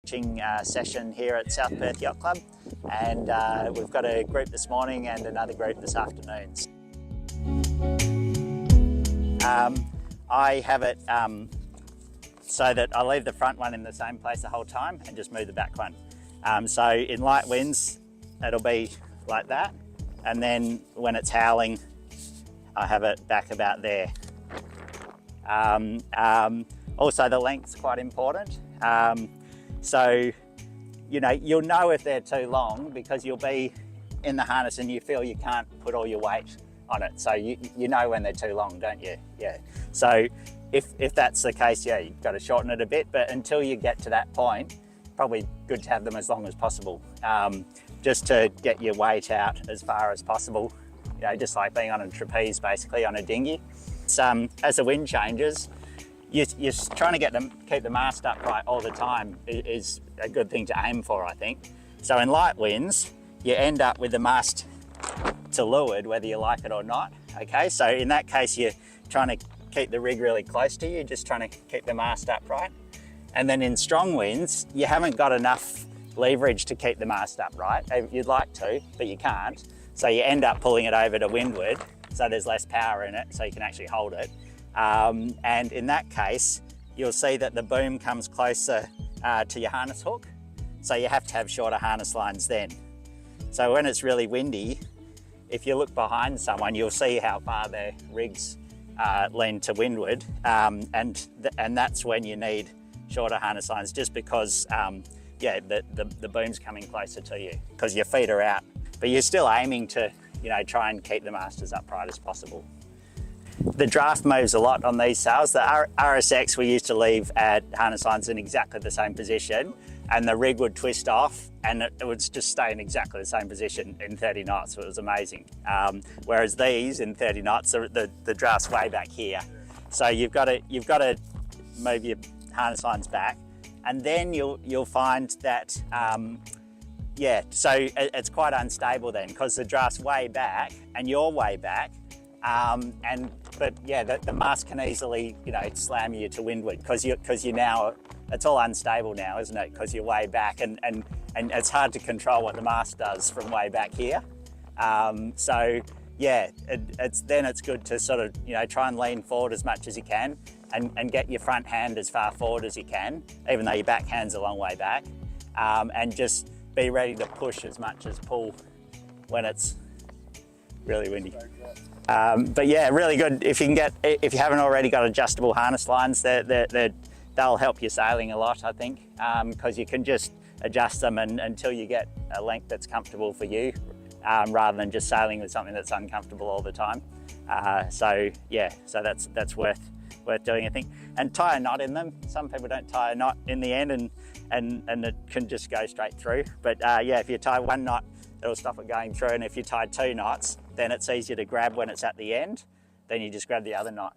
coaching session here at South Perth Yacht Club, and we've got a group this morning and another group this afternoon. I have it so that I leave the front one in the same place the whole time and just move the back one. So in light winds, it'll be like that, and then when it's howling, I have it back about there. Also, the length's quite important. So, you know, you'll know if they're too long because you'll be in the harness and you feel you can't put all your weight on it. So you know when they're too long, don't you? Yeah. So if that's the case, yeah, you've got to shorten it a bit, but until you get to that point, probably good to have them as long as possible, just to get your weight out as far as possible. You know, just like being on a trapeze, basically, on a dinghy. As the wind changes, you're trying to keep the mast upright all the time is a good thing to aim for, I think. So in light winds, you end up with the mast to leeward, whether you like it or not. Okay, so in that case, you're trying to keep the rig really close to you, just trying to keep the mast upright. And then in strong winds, you haven't got enough leverage to keep the mast upright. You'd like to, but you can't. So you end up pulling it over to windward, so there's less power in it, so you can actually hold it. And in that case, you'll see that the boom comes closer to your harness hook. So you have to have shorter harness lines then. So when it's really windy, if you look behind someone, you'll see how far their rigs lean to windward. And that's when you need shorter harness lines, just because yeah, the boom's coming closer to you because your feet are out. But you're still aiming to, you know, try and keep the mast as upright as possible. The draft moves a lot on these sails. The RSX we used to leave at harness lines in exactly the same position, and the rig would twist off and it would just stay in exactly the same position in 30 knots. So it was amazing. Whereas these in 30 knots, the draft's way back here. So you've got to move your harness lines back, and then you'll find that yeah, so it's quite unstable then because the draft's way back and you're way back. But yeah, the mast can easily, you know, slam you to windward because you're now, it's all unstable now, isn't it? Because you're way back, and it's hard to control what the mast does from way back here. So yeah, it's good to sort of, you know, try and lean forward as much as you can and get your front hand as far forward as you can, even though your back hand's a long way back, and just be ready to push as much as pull when it's really windy. But yeah, really good if you haven't already got adjustable harness lines. They'll help your sailing a lot, I think, because you can just adjust them until you get a length that's comfortable for you, rather than just sailing with something that's uncomfortable all the time. So yeah, so that's worth doing, I think. And tie a knot in them. Some people don't tie a knot in the end, and it can just go straight through. But yeah, if you tie one knot, it'll stop it going through, and if you tie 2 knots, then it's easier to grab when it's at the end. Then you just grab the other knot.